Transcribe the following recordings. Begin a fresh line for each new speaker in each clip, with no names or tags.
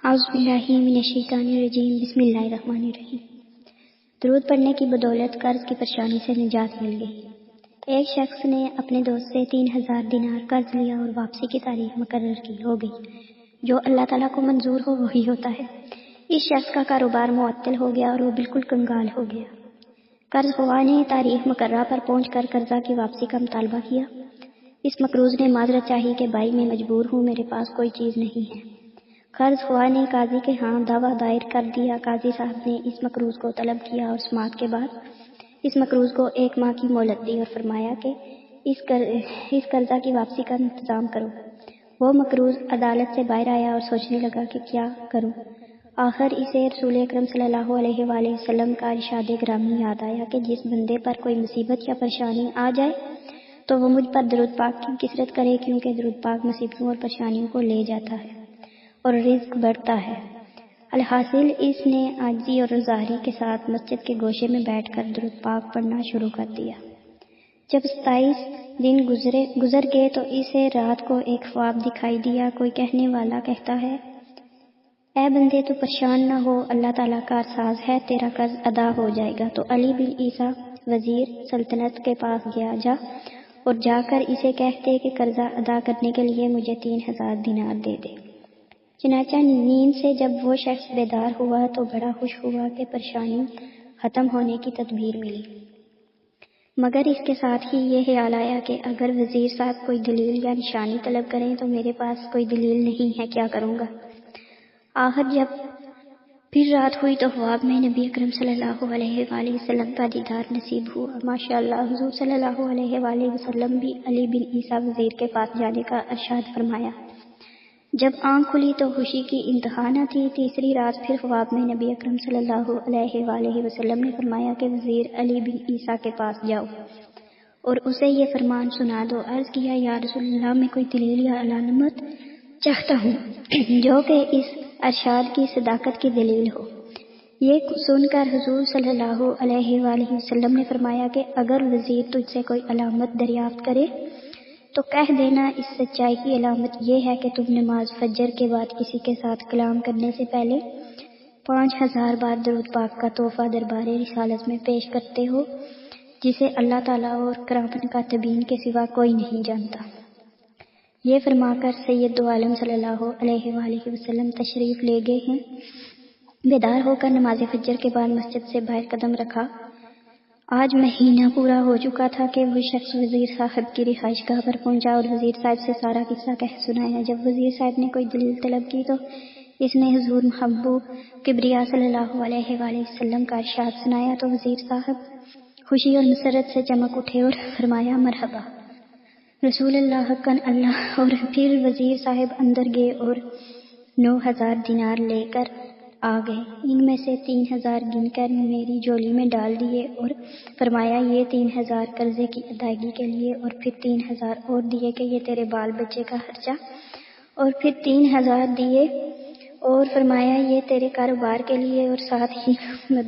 اعوذ باللہ من الشیطان الرجیم بسم اللہ الرحمن الرحیم۔ درود پڑھنے کی بدولت قرض کی پریشانی سے نجات مل گئی۔ ایک شخص نے اپنے دوست سے 3000 دینار قرض لیا اور واپسی کی تاریخ مقرر کی ہو گئی۔ جو اللہ تعالیٰ کو منظور ہو وہی ہوتا ہے۔ اس شخص کا کاروبار معطل ہو گیا اور وہ بالکل کنگال ہو گیا۔ قرض خواہ نے تاریخ مقررہ پر پہنچ کر قرضہ کی واپسی کا مطالبہ کیا۔ اس مقروض نے معذرت چاہی کہ بھائی میں مجبور ہوں، میرے پاس کوئی چیز نہیں ہے۔ قرض خواہ نے قاضی کے ہاں دعویٰ دائر کر دیا۔ قاضی صاحب نے اس مقروض کو طلب کیا اور سماعت کے بعد اس مقروض کو 1 ماہ کی مہلت دی اور فرمایا کہ اس قرضہ کی واپسی کا انتظام کرو۔ وہ مقروض عدالت سے باہر آیا اور سوچنے لگا کہ کیا کروں۔ آخر اسے رسول اکرم صلی اللہ علیہ وآلہ وسلم کا ارشاد گرامی یاد آیا کہ جس بندے پر کوئی مصیبت یا پریشانی آ جائے تو وہ مجھ پر درود پاک کی کثرت کرے، کیونکہ درود پاک مصیبتوں اور پریشانیوں کو لے جاتا ہے اور رزق بڑھتا ہے۔ الحاصل اس نے عاجزی اور روزاری کے ساتھ مسجد کے گوشے میں بیٹھ کر درود پاک پڑھنا شروع کر دیا۔ جب 27 دن گزر گئے تو اسے رات کو ایک خواب دکھائی دیا۔ کوئی کہنے والا کہتا ہے، اے بندے تو پریشان نہ ہو، اللہ تعالیٰ کار ساز ہے، تیرا قرض ادا ہو جائے گا۔ تو علی بن عیسیٰ وزیر سلطنت کے پاس گیا، اور جا کر اسے کہتے کہ قرضہ ادا کرنے کے لیے مجھے 3000 دینار دے دے۔ چنانچہ نیند سے جب وہ شخص بیدار ہوا تو بڑا خوش ہوا کہ پریشانی ختم ہونے کی تدبیر ملی، مگر اس کے ساتھ ہی یہ خیال آیا کہ اگر وزیر صاحب کوئی دلیل یا نشانی طلب کریں تو میرے پاس کوئی دلیل نہیں ہے، کیا کروں گا۔ آخر جب پھر رات ہوئی تو خواب میں نبی اکرم صلی اللہ علیہ وآلہ وسلم کا دیدار نصیب ہوا۔ ماشاءاللہ حضور صلی اللہ علیہ وآلہ وسلم بھی علی بن عیسیٰ وزیر کے پاس جانے کا ارشاد فرمایا۔ جب آنکھ کھلی تو خوشی کی انتہا نہ تھی۔ تیسری رات پھر خواب میں نبی اکرم صلی اللہ علیہ وآلہ وسلم نے فرمایا کہ وزیر علی بن عیسیٰ کے پاس جاؤ اور اسے یہ فرمان سنا دو۔ عرض کیا، یا رسول اللہ، میں کوئی دلیل یا علامت چاہتا ہوں جو کہ اس ارشاد کی صداقت کی دلیل ہو۔ یہ سن کر حضور صلی اللہ علیہ وآلہ وسلم نے فرمایا کہ اگر وزیر تجھ سے کوئی علامت دریافت کرے تو کہہ دینا، اس سچائی کی علامت یہ ہے کہ تم نماز فجر کے بعد کسی کے ساتھ کلام کرنے سے پہلے 5000 بار درود پاک کا تحفہ دربار رسالت میں پیش کرتے ہو، جسے اللہ تعالیٰ اور کرامت کاتبین کے سوا کوئی نہیں جانتا۔ یہ فرما کر سید دو عالم صلی اللہ علیہ وآلہ وسلم تشریف لے گئے ہیں۔ بیدار ہو کر نماز فجر کے بعد مسجد سے باہر قدم رکھا۔ آج مہینہ پورا ہو چکا تھا کہ وہ شخص وزیر صاحب کی رہائش گاہ پر پہنچا اور وزیر صاحب سے سارا قصہ کہہ سنایا۔ جب وزیر صاحب نے کوئی دلیل طلب کی تو اس نے حضور محبوب کبریا صلی اللہ علیہ وآلہ وسلم کا ارشاد سنایا تو وزیر صاحب خوشی اور مسرت سے چمک اٹھے اور فرمایا، مرحبا رسول اللہ، حقاً اللہ۔ اور پھر وزیر صاحب اندر گئے اور 9000 دینار لے کر آ گئے۔ ان میں سے 3000 گن کر میری جولی میں ڈال دیے اور فرمایا، یہ 3000 قرضے کی ادائیگی کے لیے، اور پھر 3000 اور دیے کہ یہ تیرے بال بچے کا خرچہ، اور پھر 3000 دیے اور فرمایا یہ تیرے کاروبار کے لیے، اور ساتھ ہی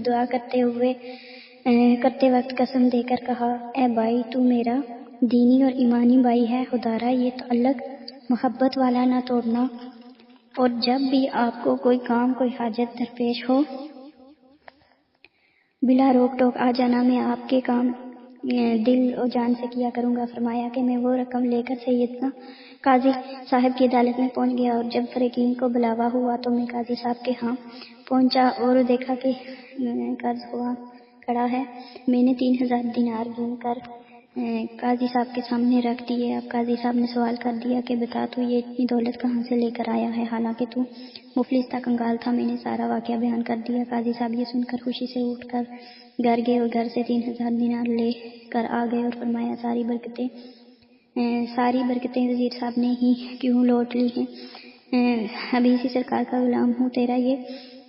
دعا کرتے وقت قسم دے کر کہا، اے بھائی تو میرا دینی اور ایمانی بھائی ہے، خدارا یہ تعلق محبت والا نہ توڑنا، اور جب بھی آپ کو کوئی کام کوئی حاجت درپیش ہو بلا روک ٹوک آ جانا، میں آپ کے کام دل و جان سے کیا کروں گا۔ فرمایا کہ میں وہ رقم لے کر سیدنا قاضی صاحب کی عدالت میں پہنچ گیا، اور جب فریقین کو بلاوا ہوا تو میں قاضی صاحب کے ہاں پہنچا اور دیکھا کہ قرض خواہ کھڑا ہے۔ میں نے 3000 دینار گن کر قاضی صاحب کے سامنے رکھ دیے۔ اب قاضی صاحب نے سوال کر دیا کہ بتا تو یہ اتنی دولت کہاں سے لے کر آیا ہے، حالانکہ تو مفلس تھا، کنگال تھا۔ میں نے سارا واقعہ بیان کر دیا۔ قاضی صاحب یہ سن کر خوشی سے اٹھ کر گھر گئے اور گھر سے 3000 دینار لے کر آ گئے اور فرمایا، ساری برکتیں وزیر صاحب نے ہی کیوں لوٹ لی ہیں، ابھی اسی سرکار کا غلام ہوں، تیرا یہ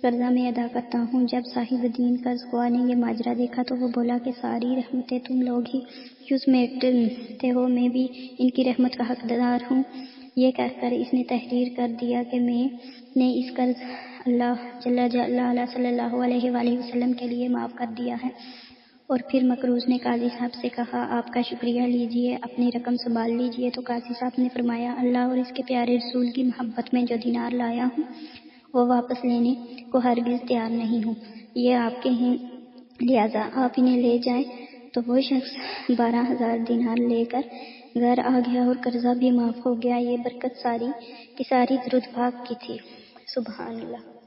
قرضہ میں ادا کرتا ہوں۔ جب صاحب دین قرض خواہ نے یہ ماجرا دیکھا تو وہ بولا کہ ساری رحمتیں تم لوگ ہی کیوں سمیٹتے ہو، میں بھی ان کی رحمت کا حقدار ہوں۔ یہ کہہ کر اس نے تحریر کر دیا کہ میں نے اس قرض اللہ جل جلالہ صلی اللہ علیہ وآلہ وسلم کے لیے معاف کر دیا ہے۔ اور پھر مقروض نے قاضی صاحب سے کہا، آپ کا شکریہ لیجئے، اپنی رقم سنبھال لیجئے۔ تو قاضی صاحب نے فرمایا، اللہ اور اس کے پیارے رسول کی محبت میں جو دینار لایا ہوں وہ واپس لینے کو ہرگز تیار نہیں ہوں، یہ آپ کے ہیں، لہٰذا آپ انہیں لے جائیں۔ تو وہ شخص 12,000 دینار لے کر گھر آ گیا اور قرضہ بھی معاف ہو گیا۔ یہ برکت ساری کی ساری درود پاک کی تھی۔ سبحان اللہ۔